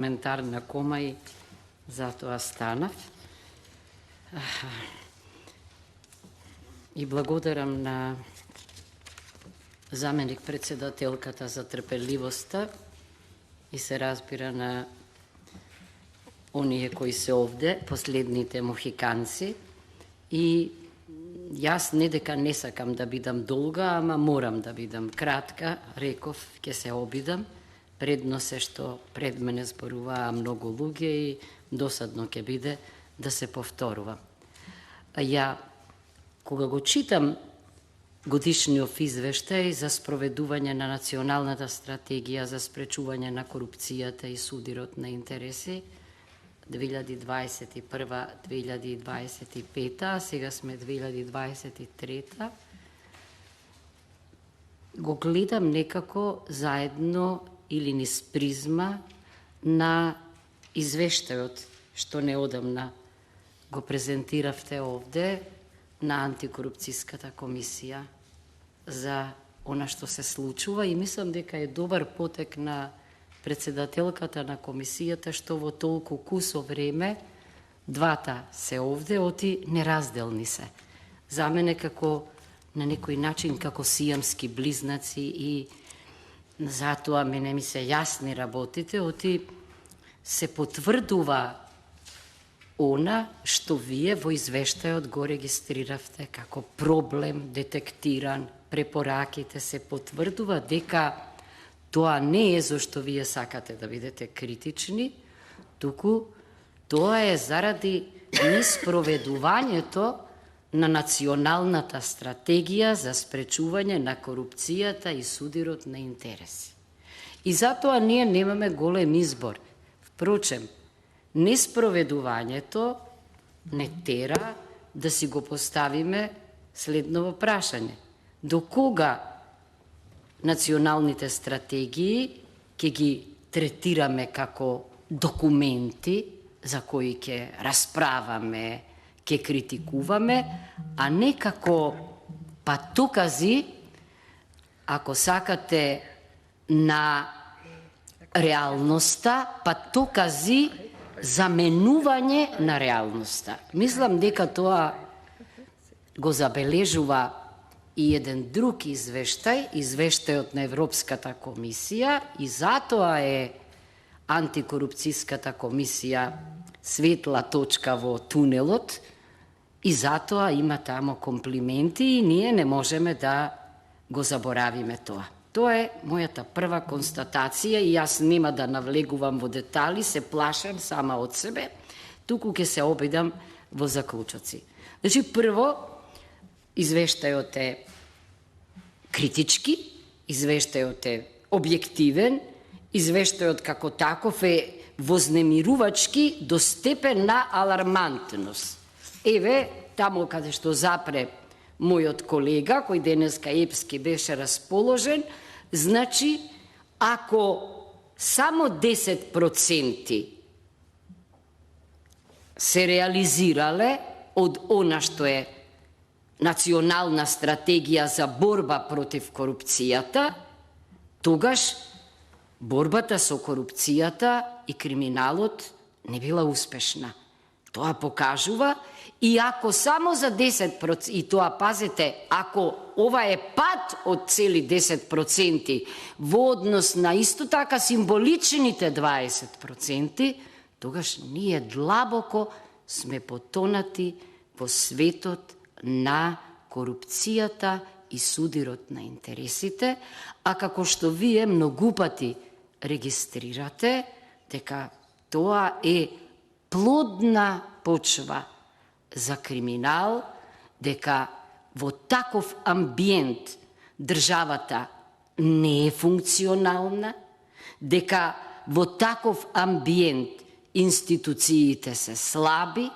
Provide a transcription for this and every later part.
ментарна кома и затоа станав. И благодарам на заменик председателката за трпеливоста и се разбира на оние кои се овде, последните мохиканци. И јас не дека не сакам да бидам долга, ама морам да бидам кратка. Реков, ќе се обидам. Предно се што пред мене зборуваа многу луѓе и досадно ќе биде да се повторува. А ја, кога го читам годишниот извештај за спроведување на националната стратегија за спречување на корупцијата и судирот на интереси 2021-2025, а сега сме 2023, го гледам некако заедно или низ призма на извештајот што неодамна го презентиравте овде на антикорупцијската комисија за она што се случува и мислам дека е добар потек на председателката на комисијата што во толку кусо време двата се овде, оти неразделни се. За мене како на некој начин како сијамски близнаци и затоа мене ми се јасни работите, оти се потврдува она што вие во извештајот го регистриравте како проблем детектиран, препораките се потврдува дека тоа не е зашто вие сакате да бидете критични, туку тоа е заради неспроведувањето на националната стратегија за спречување на корупцијата и судирот на интереси. И затоа ние немаме голем избор. Впрочем, неспроведувањето не тера да си го поставиме следново прашање. До кога националните стратегии ќе ги третираме како документи за кои ќе расправаме, ќе критикуваме, а не како патокази, ако сакате, на реалноста, патокази за менување на реалноста. Мислам дека тоа го забележува и еден друг извештајот на Европската комисија, и затоа е антикорупцијската комисија светла точка во тунелот, и затоа има тамо комплименти и ние не можеме да го заборавиме тоа. Тоа е мојата прва констатација и јас нема да навлегувам во детали, се плашам сама од себе, туку ќе се обидам во заклучоци. Значи, прво, извештајот е критички, извештајот е објективен, извештајот како таков е вознемирувачки до степен на алармантност. Еве, тамо каде што запре мојот колега, кој денеска епски беше расположен, значи, ако само 10% се реализирале од она што е национална стратегија за борба против корупцијата, тогаш борбата со корупцијата и криминалот не била успешна. Тоа покажува и ако само за 10%, и тоа пазете, ако ова е пат од цели 10% во однос на исто така символичните 20%, тогаш ние длабоко сме потонати во светот на корупцијата и судирот на интересите, а како што вие многу пати регистрирате дека тоа е плодна почва за криминал, дека во таков амбиент државата не е функционална, дека во таков амбиент институциите се слаби,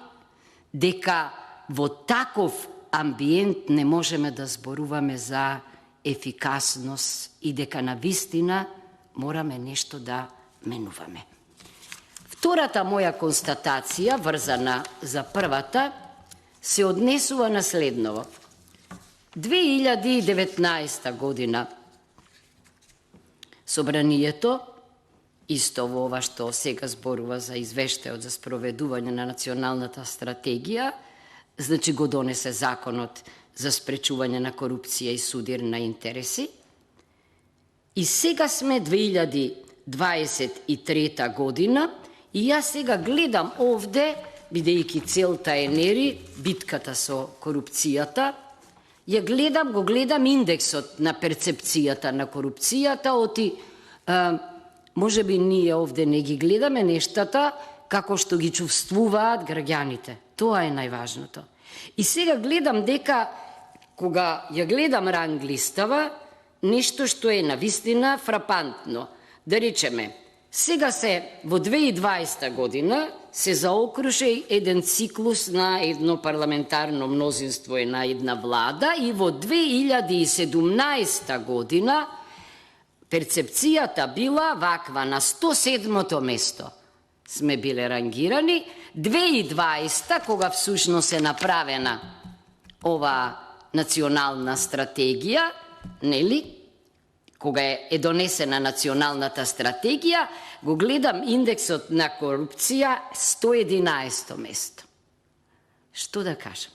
дека во таков амбиент не можеме да зборуваме за ефикасност и дека навистина мораме нешто да менуваме. Втората моја констатација, врзана за првата, се однесува на следново. 2019 година Собранието исто во ова што сега зборува за извештајот за спроведување на националната стратегија, значи го донесе законот за спречување на корупција и судир на интереси. И сега сме 2023 година и јас сега гледам овде, бидејќи целта е нери, битката со корупцијата, го гледам индексот на перцепцијата на корупцијата, може би ние овде не ги гледаме нештата како што ги чувствуваат граѓаните. Тоа е најважното. И сега гледам дека, кога ја гледам ранглистава, нешто што е навистина фрапантно. Да речеме, сега се во 2020 година се заокружи еден циклус на едно парламентарно мнозинство и на една влада и во 2017 година перцепцијата била ваква, на 107-то место сме биле рангирани. 2020, кога всушност е направена ова национална стратегија, нели, кога е донесена националната стратегија, го гледам индексот на корупција 111-то место. Што да кажам?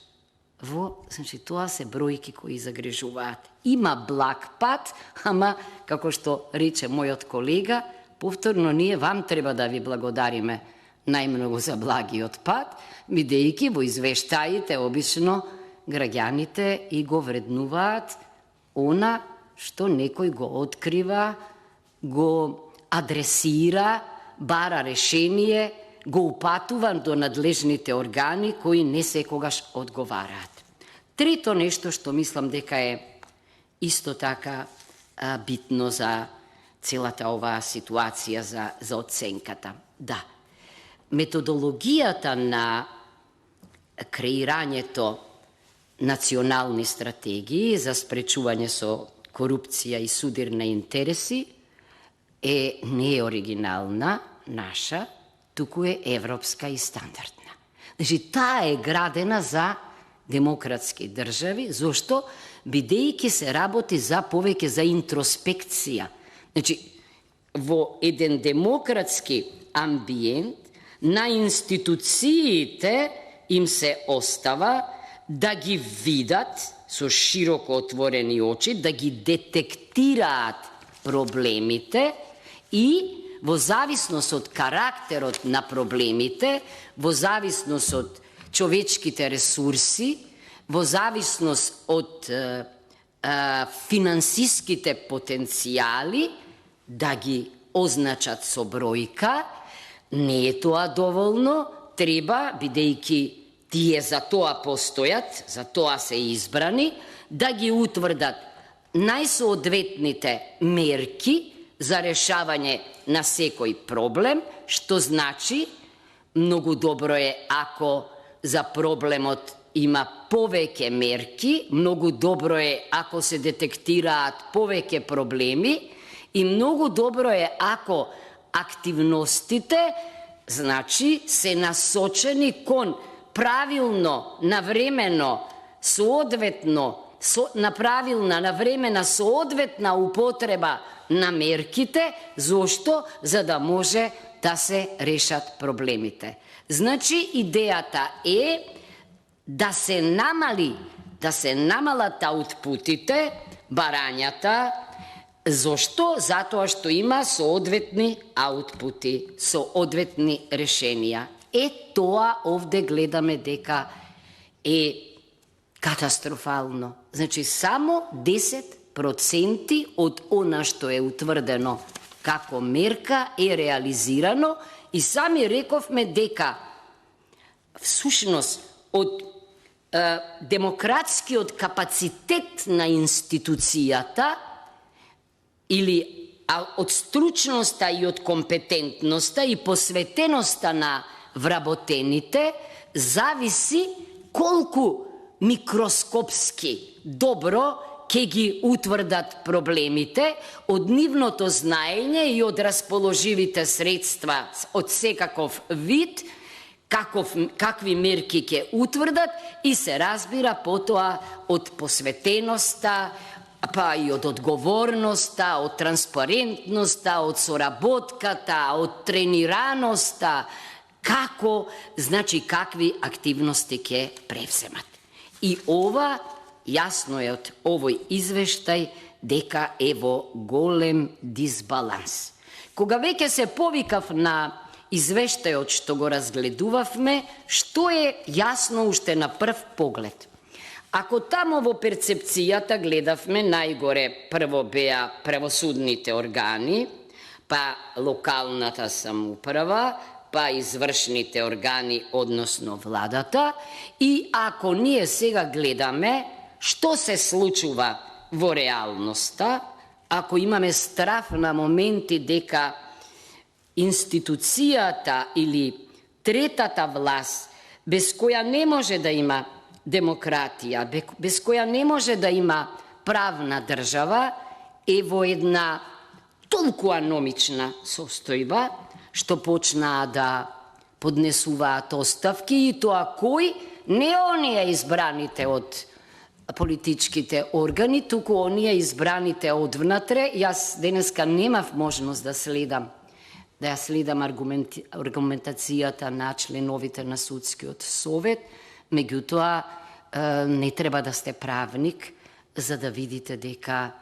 Значи, тоа се бројки кои загрижуваат. Има благ пат, ама, како што рече мојот колега, повторно ние вам треба да ви благодариме најмногу за благиот пат, бидејќи во извештаите обично граѓаните и го вреднуваат она што некој го открива, го адресира, бара решение, го упатува до надлежните органи кои не секогаш одговараат. Трето нешто што мислам дека е исто така битно за целата оваа ситуација за оценката. Да, методологијата на креирањето национални стратегии за спречување со корупција и судир на интереси не е оригинална, наша, туку е европска и стандардна. Значи, таа е градена за демократски држави, зошто? Бидејќи се работи за повеќе за интроспекција. Значи, во еден демократски амбиент на институциите им се остава да ги видат со широко отворени очи, да ги детектираат проблемите и во зависност од карактерот на проблемите, во зависност од човечките ресурси, во зависност од финансиските потенцијали, да ги означат со бројка. Не е тоа доволно, треба, бидејќи тие за тоа постојат, за тоа се избрани, да ги утврдат најсоодветните мерки за решавање на секој проблем, што значи многу добро е ако за проблемот има повеќе мерки, многу добро е ако се детектираат повеќе проблеми и многу добро е ако активностите, значи, се насочени кон правилно, навремено, соодветно, навремена соодветна употреба на мерките, зошто? За да може да се решат проблемите. Значи, идејата е да се намалат аутпутите, барањата. Зошто? Затоа што има соодветни аутпути, соодветни решенија. Тоа овде гледаме дека е катастрофално. Значи, само 10% од она што е утврдено како мерка е реализирано и сами рековме дека всушност од демократскиот капацитет на институцијата или од стручноста и од компетентноста и посветеноста на вработените зависи колку микроскопски добро ќе ги утврдат проблемите од нивното знаење и од расположивите средства од секаков вид, какви мерки ќе утврдат и се разбира потоа од посветеноста, па и од одговорноста, од транспарентноста, од соработката, од тренираноста, како, значи какви активности ќе превземат. И ова, јасно е од овој извештај, дека е во голем дисбаланс. Кога веќе се повикав на извештајот што го разгледувавме, што е јасно уште на прв поглед? Ако тамо во перцепцијата гледавме, најгоре прво беа правосудните органи, па локалната самоуправа, па извршните органи, односно владата, и ако ние сега гледаме што се случува во реалноста, ако имаме страф на моменти дека институцијата или третата власт, без која не може да има демократија, без која не може да има правна држава, е во една толку аномична состојба, што почнаа да поднесуваат оставки, и тоа кои? Не оние избраните од политичките органи, туку оние избраните одвнатре. Јас денеска немав можност да следам аргументацијата на членовите на Судскиот совет, меѓутоа не треба да сте правник за да видите дека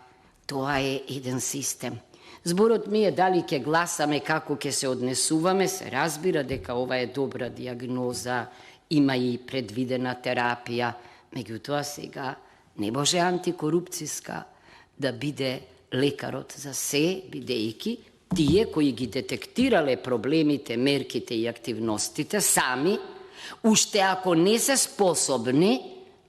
тоа е еден систем. Зборот ми е дали ќе гласаме, како ќе се однесуваме, се разбира дека ова е добра диагноза, има и предвидена терапија, меѓутоа сега не може антикорупцијска да биде лекарот за се, бидејќи тие кои ги детектирале проблемите, мерките и активностите сами, уште ако не се способни,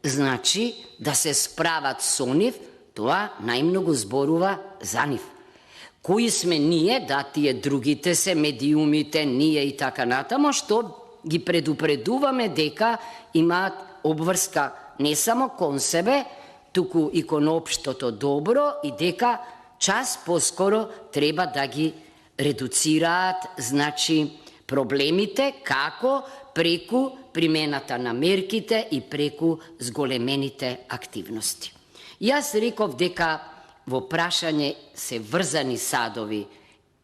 значи да се справат со нив, тоа најмногу зборува за нив. Кои сме ние, да, тие другите се медиумите, ние и така натамо, што ги предупредуваме дека имаат обврска не само кон себе, туку и кон општото добро, и дека час поскоро треба да ги редуцираат, значи, проблемите, како преку примената на мерките и преку зголемените активности. Јас реков дека во прашање се врзани садови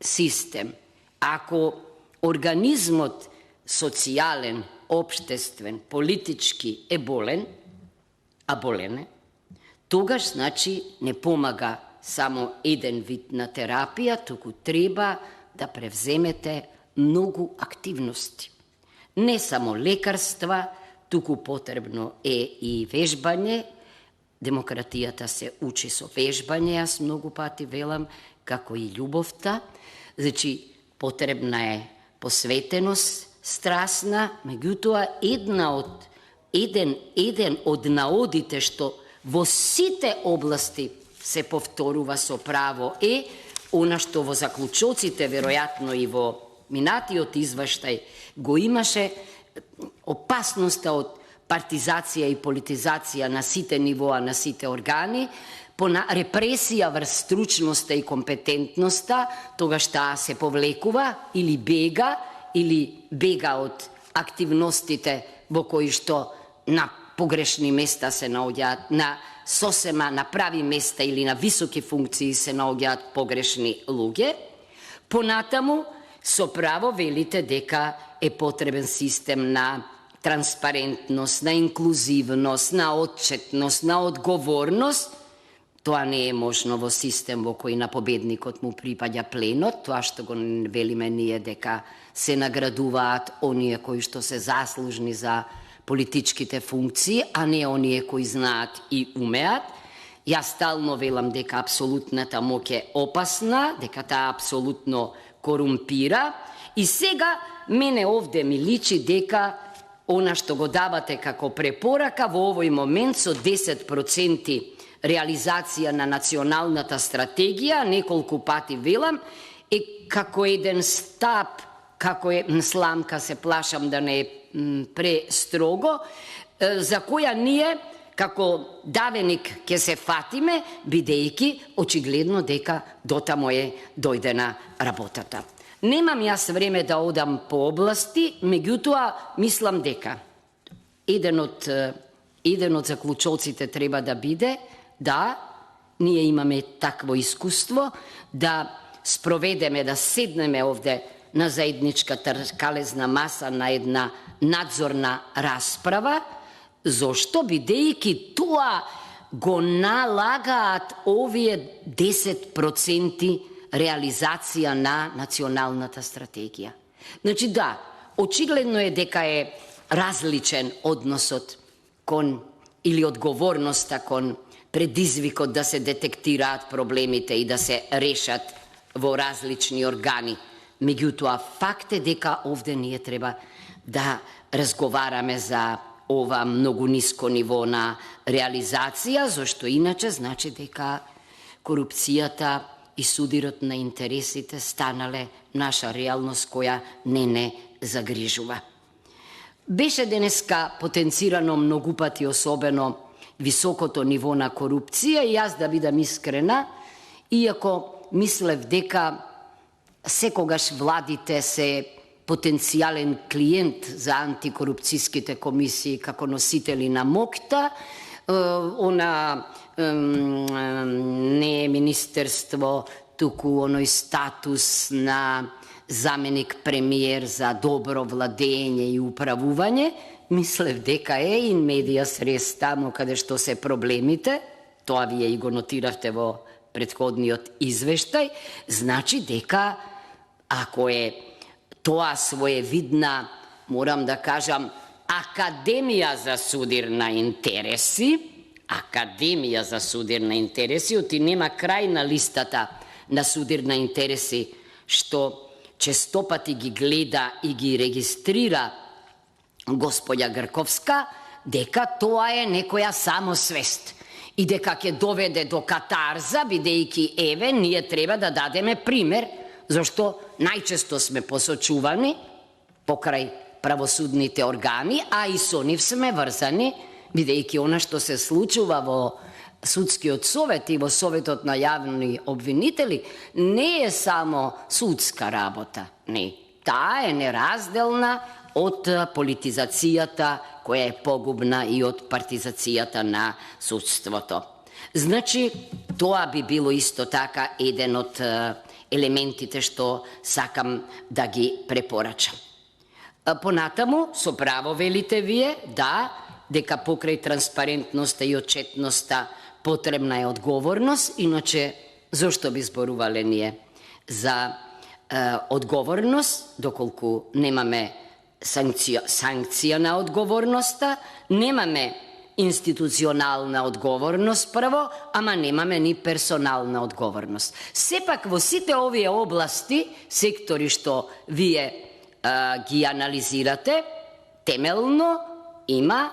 систем. Ако организмот социјален, општествен, политички е болен, а болен е, тогаш, значи, не помага само еден вид на терапија, туку треба да превземете многу активности. Не само лекарства, туку потребно е и вежбање. Демократијата се учи со вежбање, јас многу пати велам, како и љубовта. Значи, потребна е посветеност, страсна, меѓутоа еден од наодите што во сите области се повторува со право е она што во заклучоците, веројатно и во минатиот извештај, го имаше опасноста од партизација и политизација на сите нивоа, на сите органи, по репресија врз стручноста и компетентноста, тогаш таа се повлекува или бега од активностите во кои што на погрешни места се наоѓаат, на сосема на прави места или на високи функции се наоѓаат погрешни луѓе. Понатаму, со право велите дека е потребен систем на транспарентност, на инклузивност, на отчетност, на одговорност. Тоа не е можно во систем во кој на победникот му припаѓа пленот, тоа што го велиме ние дека се наградуваат оние кои што се заслужни за политичките функции, а не оние кои знаат и умеат. Јас стално велам дека апсолутната моќ е опасна, дека таа апсолутно корумпира, и сега мене овде ми личи дека она што го давате како препорака во овој момент со 10% реализација на националната стратегија, неколку пати велам, е како еден стап, како е сламка, се плашам да не е престрого, за која ние како давеник ќе се фатиме, бидејќи очигледно дека дотамо е дојдена работата. Немам јас време да одам по области, меѓутоа мислам дека еден од заклучоците треба да биде да ние имаме такво искуство да спроведеме, да седнеме овде на заедничка тркалезна маса на една надзорна расправа, зошто бидејќи тоа го налагаат овие 10% реализација на националната стратегија. Значи да, очигледно е дека е различен односот кон или одговорноста кон предизвикот да се детектираат проблемите и да се решат во различни органи. Меѓутоа, факт е дека овде ние треба да разговараме за ова многу ниско ниво на реализација, зашто иначе значи дека корупцијата и судирот на интересите станале наша реалност која не загрижува. Беше денеска потенцирано многу пати, особено високото ниво на корупција, и јас да бидам искрена, иако мислев дека секогаш владите се потенцијален клиент за антикорупцијските комисии како носители на МОКТА, она не е министерство, туку оној статус на заменик премиер за добро владење и управување, мислев дека е in medias res тамо каде што се проблемите, тоа вие и го нотиравте во претходниот извештај, значи дека ако е тоа своевидна, морам да кажам, Академија за судир на интереси, Академија за судир на интереси, оти нема крај на листата на судир на интереси, што честопати ги гледа и ги регистрира господја Грковска, дека тоа е некоја самосвест и дека ќе доведе до катарза, бидејќи еве ние треба да дадеме пример, зашто најчесто сме посочувани покрај правосудните органи, а и со нив сме врзани, бидејќи она што се случува во судскиот совет и во советот на јавни обвинители не е само судска работа, не. Таа е неразделна од политизацијата која е погубна и од партизацијата на судството. Значи, тоа би било исто така еден од елементите што сакам да ги препорачам. Понатаму, со право велите вие, да, дека покрај транспарентноста и отчетноста потребна е одговорност, иначе зошто би зборувале ние за одговорност, доколку немаме санкција на одговорноста, немаме институционална одговорност прво, ама немаме ни персонална одговорност. Сепак во сите овие области, сектори што вие ги анализирате, темелно има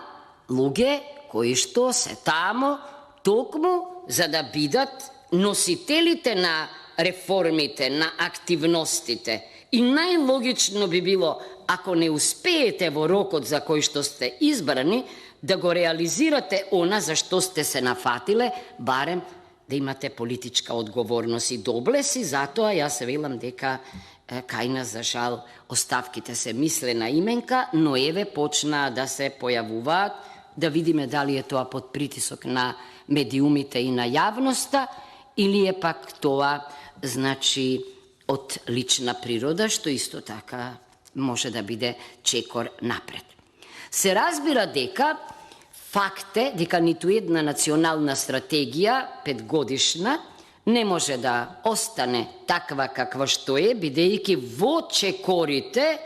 луѓе кои што се тамо токму за да бидат носителите на реформите, на активностите. И најлогично би било, ако не успеете во рокот за кој што сте избрани, да го реализирате она за што сте се нафатиле, барем да имате политичка одговорност и доблеси, затоа јас велам дека кај нас, за жал, оставките се мислена именка, но еве почнаа да се појавуваат, да видиме дали е тоа под притисок на медиумите и на јавноста, или е пак тоа, значи, од лична природа, што исто така може да биде чекор напред. Се разбира дека факт е дека ниту една национална стратегија, 5-годишна, не може да остане таква каква што е, бидејќи во чекорите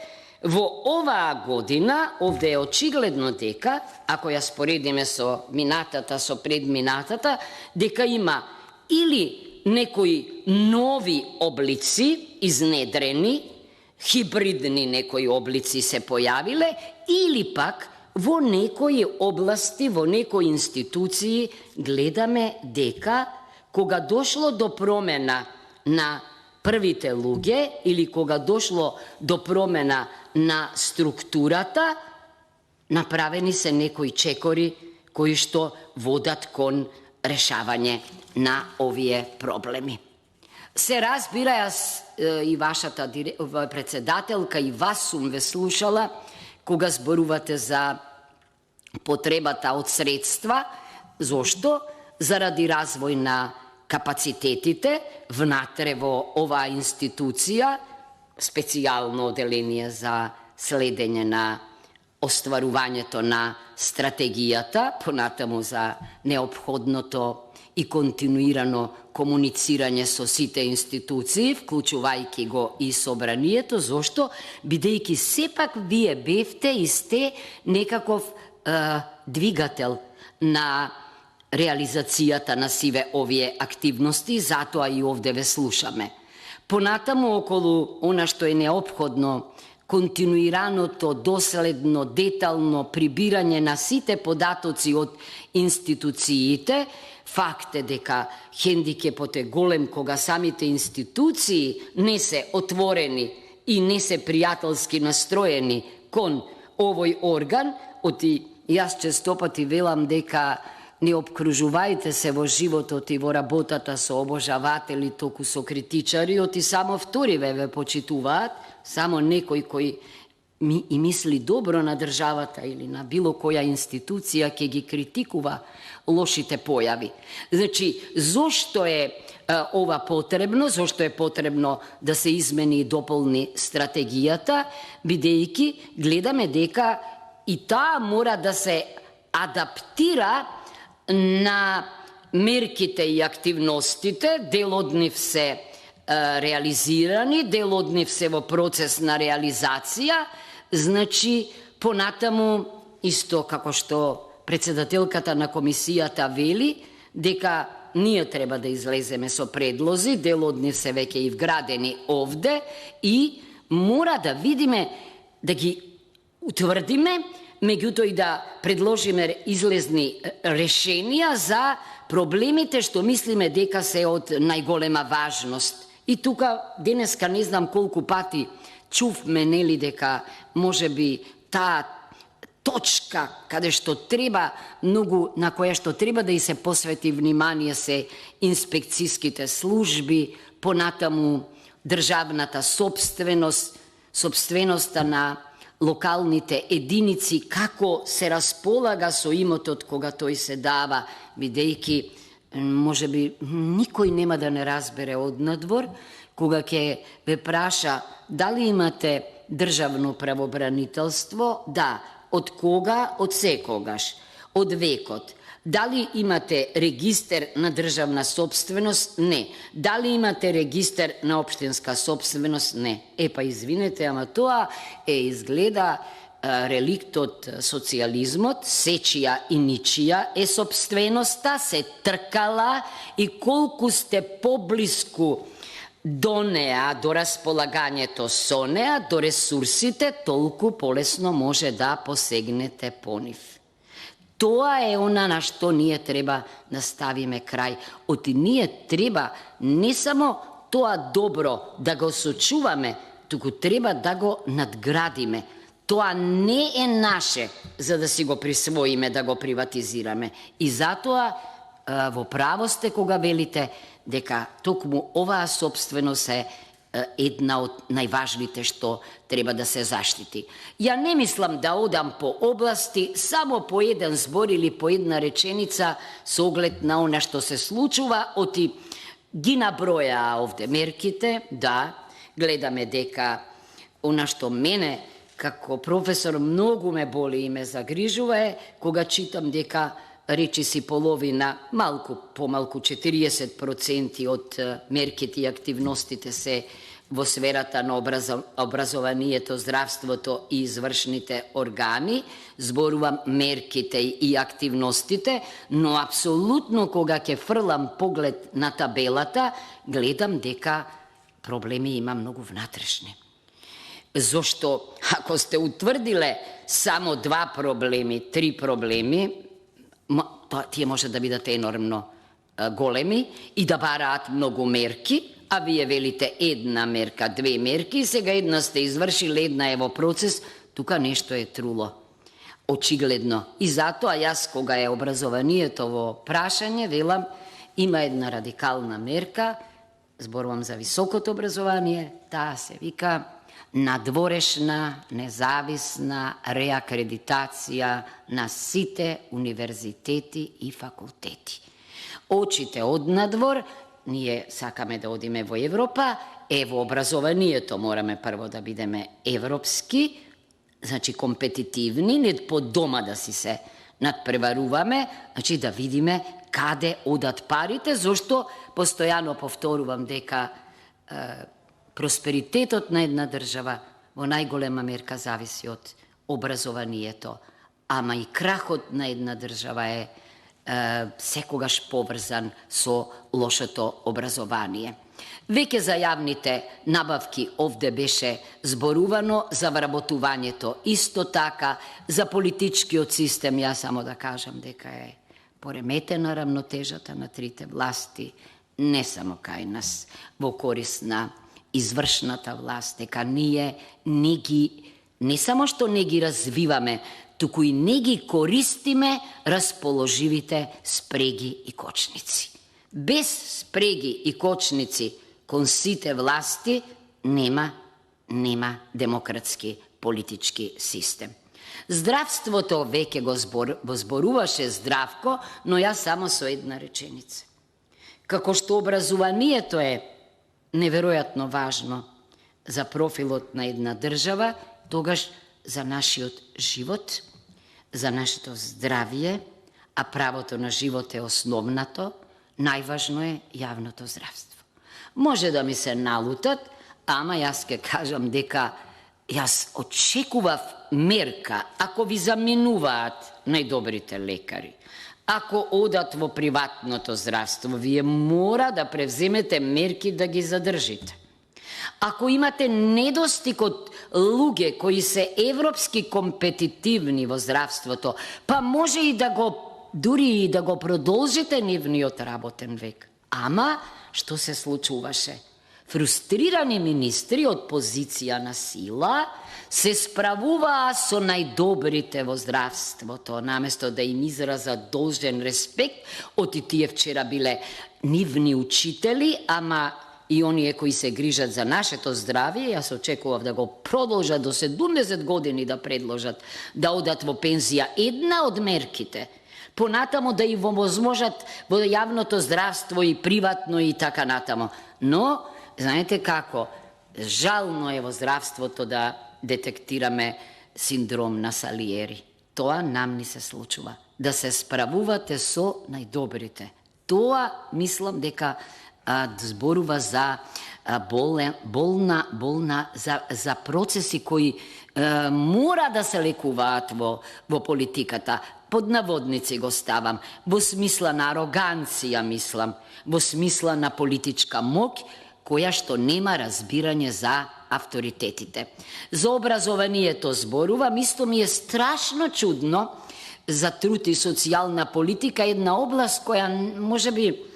во оваа година, овде е очигледно дека, ако ја споредиме со минатата, со предминатата, дека има или некои нови облици изнедрени, хибридни некои облици се појавиле, или пак во некои области, во некои институции гледаме дека кога дошло до промена на првите луѓе или кога дошло до промена на структурата, направени се некои чекори кои што водат кон решавање на овие проблеми. Се разбира, јас и вашата председателка и вас сум ве слушала кога зборувате за потребата од средства, зошто? Заради развој на капацитетите внатре во оваа институција, специјално оделение за следење на остварувањето на стратегијата, понатаму за неопходното и континуирано комуницирање со сите институции, вклучувајќи го и собранието, зошто? Бидејќи сепак вие бевте и сте некаков двигател на реализацијата на сиве овие активности, затоа и овде ве слушаме. Понатаму околу она што е неопходно, континуираното, доследно, детално прибирање на сите податоци од институциите, факт е дека хендикепот е голем кога самите институции не се отворени и не се пријателски настроени кон овој орган. Оти јас честопати велам дека не обкружувајте се во животот и во работата со обожаватели, току со критичари, оти само вториве ве почитуваат, само некој кој и мисли добро на државата или на било која институција ќе ги критикува лошите појави. Значи, зошто е ова потребно? Зошто е потребно да се измени и дополни стратегијата, бидејќи гледаме дека и таа мора да се адаптира на мерките и активностите, дел од нив се реализирани, дел од нив се во процес на реализација, значи понатаму исто како што председателката на комисијата вели, дека ние треба да излеземе со предлози, дел од нив се веќе и вградени овде и мора да видиме, да ги утврдиме, меѓуто и да предложиме излезни решенија за проблемите што мислиме дека се од најголема важност. И тука денеска не знам колку пати чувме, нели, дека можеби таа точка каде што треба многу, на која што треба да и се посвети внимание се инспекцијските служби, понатаму државната собственост, собственоста на локалните единици, како се располага со имотот кога тој се дава, бидејќи можеби никој нема да не разбере однадвор, кога ќе ве праша дали имате државно правобранителство, да, од кога, од секогаш, од векот. Дали имате регистер на државна собственост? Не. Дали имате регистер на општинска собственост? Не. Па извинете, ама тоа изгледа реликт од социјализмот, сечија и ничија е собственоста, се тркала и колку сте поблиску до неа, до располагањето со неа, до ресурсите, толку полесно може да посегнете по нив. Тоа е она на што ние треба да ставиме крај. Оти ние треба не само тоа добро да го сочуваме, туку треба да го надградиме. Тоа не е наше за да си го присвоиме, да го приватизираме. И затоа во право сте кога велите дека токму оваа собственост е една од најважните што треба да се заштити. Ја не мислам да одам по области, само по еден збор или по една реченица со оглед на она што се случува, оти ги наброја овде мерките, да, гледаме дека она што мене како професор многу ме боли и ме загрижува е кога читам дека речиси половина, помалку 40% од мерките и активностите се во сферата на образованието, здравството и извршните органи, зборувам мерките и активностите, но апсолутно кога ќе фрлам поглед на табелата, гледам дека проблеми има многу внатрешни. Зошто, ако сте утврдиле само 2 проблеми, 3 проблеми, тие може да бидат енормно големи и да бараат многу мерки, а вие велите една мерка, 2 мерки, сега една сте извршили, една е во процес, тука нешто е труло. Очигледно. И затоа јас кога е образованието во прашање, велам, има една радикална мерка, зборувам за високото образование, таа се вика надворешна, независна реакредитација на сите универзитети и факултети. Очите од надвор, ние сакаме да одиме во Европа, во образованието мораме прво да бидеме европски, значи компетитивни, не по дома да си се надпреваруваме, значи да видиме каде одат парите, зашто постојано повторувам дека просперитетот на една држава во најголема мерка зависи од образованието, ама и крахот на една држава е секогаш поврзан со лошото образование. Веќе за јавните набавки овде беше зборувано, за вработувањето исто така, за политичкиот систем, ја само да кажам дека е пореметена рамнотежата на трите власти, не само кај нас, во корис на извршната власт, дека ние не само што не ги развиваме, туку и не ги користиме расположивите спреги и кочници. Без спреги и кочници кон сите власти нема демократски политички систем. Здравството веќе го зборуваше Здравко, но јас само со една реченица. Како што образованието е неверојатно важно за профилот на една држава, тогаш за нашиот живот, за нашето здравие, а правото на живот е основното, најважно е јавното здравство. Може да ми се налутат, ама јас ке кажам дека јас очекував мерка, ако ви заменуваат најдобрите лекари, ако одат во приватното здравство, вие мора да превземете мерки да ги задржите. Ако имате недостиг од луѓе кои се европски компетитивни во здравството, па може и да го, дури и да го продолжите нивниот работен век. Ама, што се случуваше? Фрустрирани министри од позиција на сила се справуваа со најдобрите во здравството, наместо да им изразат должен респект, оти тие вчера биле нивни учители, ама и оние кои се грижат за нашето здравие, јас очекував да го продолжат до 70 години да предложат да одат во пензија. Една од мерките, понатамо да и возможат во јавното здравство и приватно и така натамо. Но, знаете како, жално е во здравството да детектираме синдром на Салиери. Тоа нам ни се случува. Да се справувате со најдобрите. Тоа, мислам дека зборува за за процеси кои мора да се лекуваат во политиката. Под наводници го ставам, во смисла на ароганција, мислам, во смисла на политичка моќ, која што нема разбирање за авторитетите. За образованието зборувам, исто ми е страшно чудно за труд и социјална политика, една област која можеби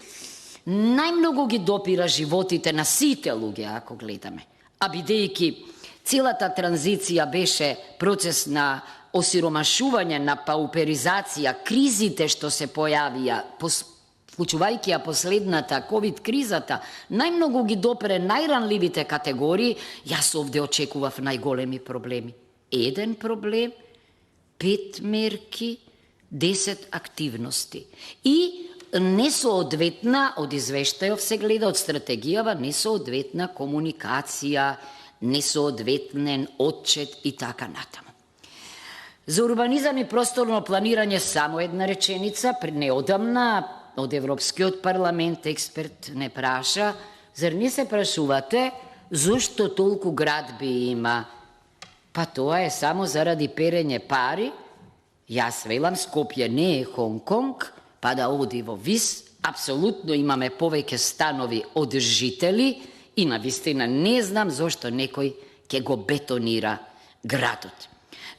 најмногу ги допира животите на сите луѓе, ако гледаме. А бидејќи целата транзиција беше процес на осиромашување, на пауперизација, кризите што се појавија, случувајќи ја последната ковид кризата, најмногу ги допре најранливите категории, јас овде очекував најголеми проблеми. Еден проблем, 5 мерки, 10 активности. И несоодветна, од извештајов се гледа, од стратегијава, несоодветна комуникација, несоодветнен отчет и така натаму. За урбанизам и просторно планирање само една реченица, неодамна од Европскиот парламент експерт не праша, зар не се прашувате зошто толку градби има? Па тоа е само заради перење пари. Јас велам, Скопје не е Хонг-Конг, па да оди во ВИС, апсолутно имаме повеќе станови од жители и навистина не знам зошто некој ќе го бетонира градот.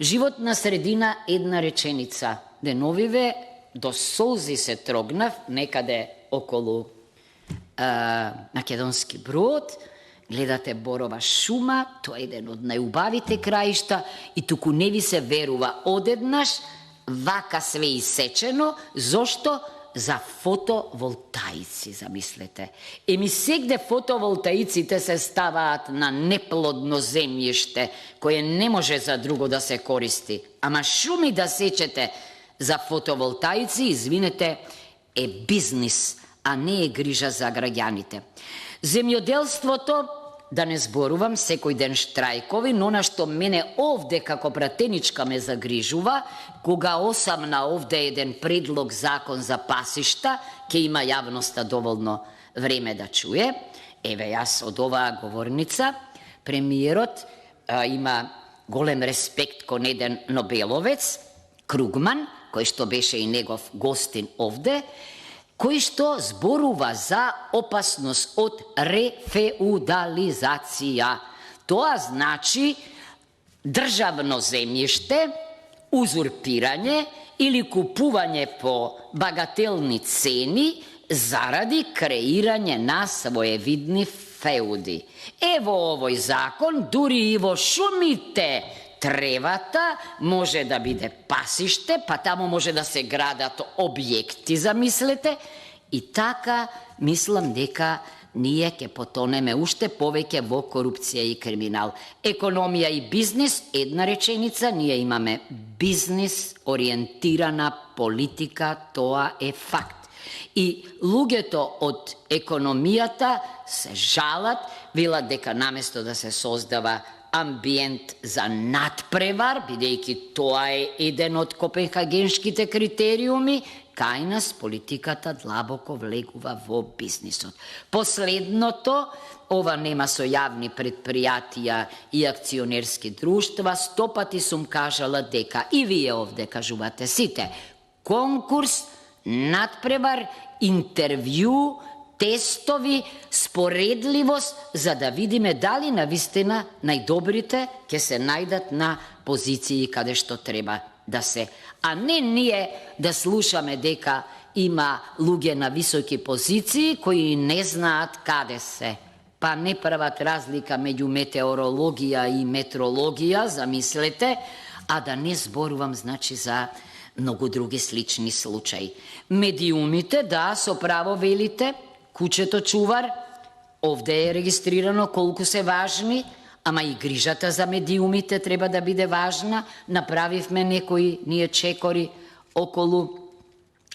Животна средина, една реченица. Деновиве до солзи се трогнав некаде околу Македонски Брод, гледате Борова шума, тоа е еден од најубавите краишта и туку не ви се верува одеднаш, вака све исечено, зошто? За фотоволтаици, замислете. Еми сегде фотоволтаиците се ставаат на неплодно земјиште, кое не може за друго да се користи. Ама шуми да сечете за фотоволтаици, извинете, е бизнис, а не е грижа за граѓаните. Земјоделството, да не зборувам, секој ден штрајкови, но на што мене овде како пратеничка ме загрижува, кога осамна овде еден предлог закон за пасишта, ке има јавноста доволно време да чуе. Еве јас од оваа говорница, премиерот има голем респект кон еден Нобеловец, Кругман, кој што беше и негов гостин овде, кој што зборува за опасност од рефеудализација. Тоа значи државно земјиште, узурпирање или купување по багателни цени заради креирање на своевидни феуди. Ево овој закон, дури и во шумите тревата може да биде пасиште, па таму може да се градат објекти, замислете, и така мислам дека ние ќе потонеме уште повеќе во корупција и криминал. Економија и бизнис, една реченица, ние имаме бизнис ориентирана политика, тоа е факт. И луѓето од економијата се жалат, велат дека наместо да се создава амбиент за надпревар, бидејќи тоа е еден од копенхагенските критериуми, кај нас политиката длабоко влегува во бизнисот. Последното, ова нема со јавни предпријатија и акционерски друштва, 100 пати сум кажала дека, и вие овде кажувате сите, конкурс, надпревар, интервју, тестови, споредливост, за да видиме дали навистина најдобрите ќе се најдат на позиции каде што треба да се. А не ние да слушаме дека има луѓе на високи позиции кои не знаат каде се. Па не прават разлика меѓу метеорологија и метрологија, замислете, а да не зборувам, значи, за многу други слични случаи. Медиумите, да, со право велите, куќето чувар, овде е регистрирано колку се важни, ама и грижата за медиумите треба да биде важна. Направивме некои ние чекори околу,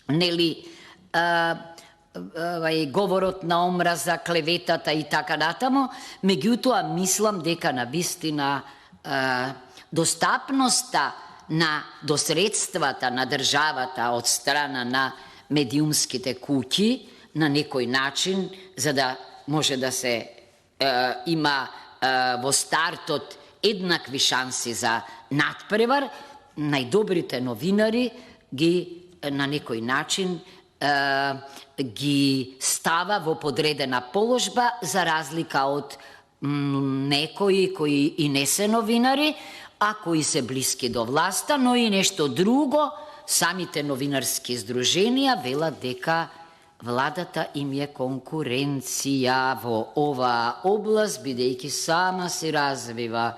нели, говорот на омраза, клеветата и така натаму, меѓутоа мислам дека навистина достапноста до средствата на државата од страна на медиумските куќи на некој начин, за да може да се има во стартот еднакви шанси за надпревар, најдобрите новинари ги на некој начин ги става во подредена положба, за разлика од некои кои и не се новинари, а кои се блиски до власта, но и нешто друго, самите новинарски здруженија велат дека владата им е конкуренција во оваа област, бидејќи сама се развива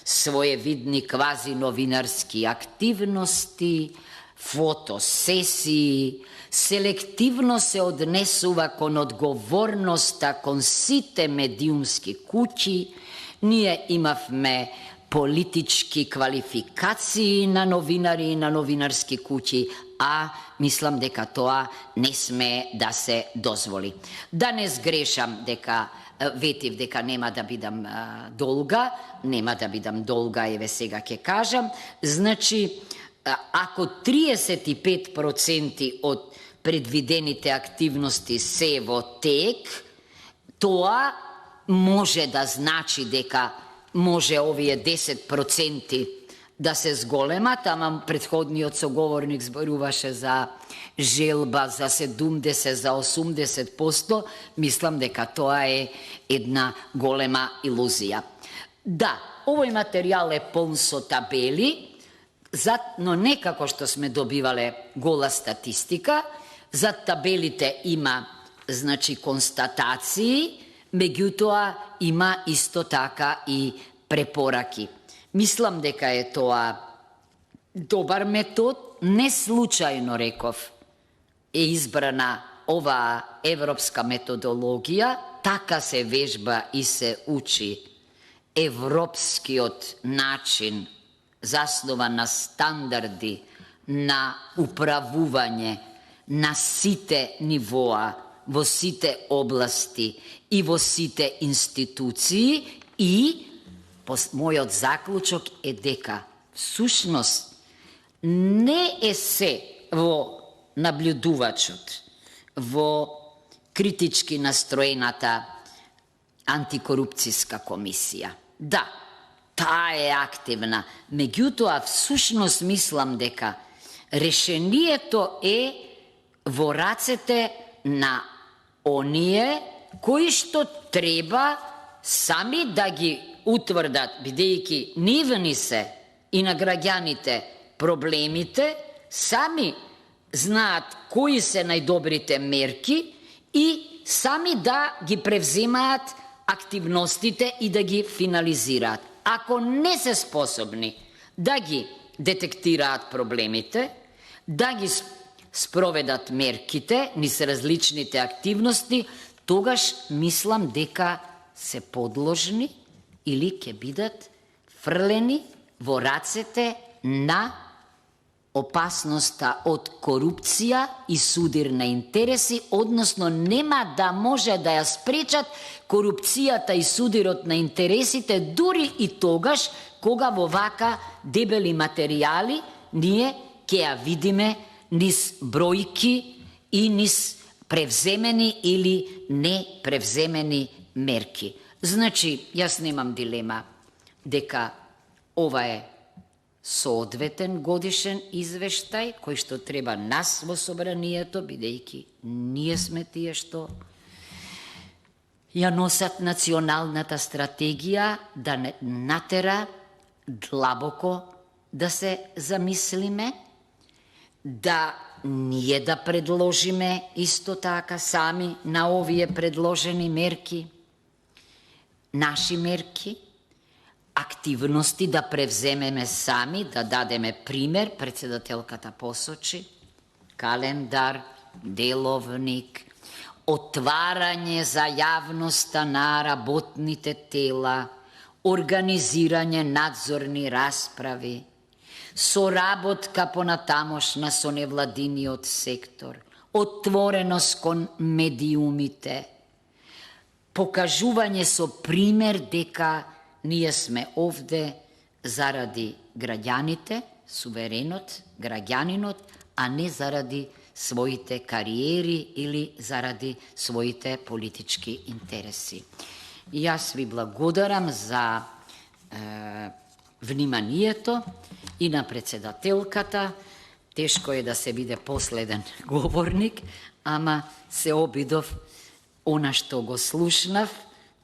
своевидни квази новинарски активности, фотосесии, селективно се однесува кон одговорноста кон сите медиумски куќи. Ние имавме политички квалификации на новинари и на новинарски куќи, а мислам дека тоа не смее да се дозволи. Да не сгрешам дека ветив дека нема да бидам долга, еве сега ќе кажам. Значи, ако 35% од предвидените активности се во тек, тоа може да значи дека може овие 10% да се зголемат, ама претходниот соговорник зборуваше за желба за 70, за 80%, мислам дека тоа е една голема илузија. Да, овој материјал е полн со табели, но не како што сме добивале гола статистика. За табелите има, значи, констатации, меѓутоа има исто така и препораки. Мислам дека е тоа добар метод, не случајно реков е избрана оваа европска методологија, така се вежба и се учи европскиот начин заснова на стандарди на управување на сите нивоа, во сите области и во сите институции и мојот заклучок е дека всушност не е се во наблюдувачот, во критички настроената антикорупцијска комисија. Да, таа е активна, меѓутоа всушност мислам дека решението е во рацете на оние кои што треба сами да ги утврдат, бидејќи нивни се и на граѓаните проблемите, сами знаат кои се најдобрите мерки и сами да ги превземаат активностите и да ги финализираат. Ако не се способни да ги детектираат проблемите, да ги спроведат мерките, низ различните активности, тогаш мислам дека се подложни или ќе бидат фрлени во рацете на опасноста од корупција и судир на интереси, односно нема да може да ја спречат корупцијата и судирот на интересите, дури и тогаш кога во вака дебели материјали ние ќе ја видиме низ бројки и низ превземени или не превземени мерки. Значи, јас немам дилема дека ова е соодветен годишен извештај кој што треба нас во собранието, бидејќи ние сме тие што ја носат националната стратегија, да не натера длабоко да се замислиме, да ние да предложиме исто така сами на овие предложени мерки, наши мерки, активности да превземеме сами, да дадеме пример, председателката посочи, календар, деловник, отварање за јавноста на работните тела, организирање надзорни расправи, соработка понатамошна со невладиниот сектор, отвореност кон медиумите, покажување со пример дека ние сме овде заради граѓаните, суверенот, граѓанинот, а не заради своите кариери или заради своите политички интереси. И јас ви благодарам за вниманието и на председателката. Тешко е да се биде последен говорник, ама се обидов она што го слушнав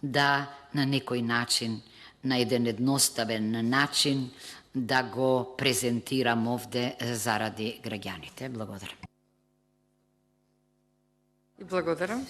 да на некој начин, на еден едноставен начин, да го презентирам овде заради граѓаните. Благодарам. И благодарам.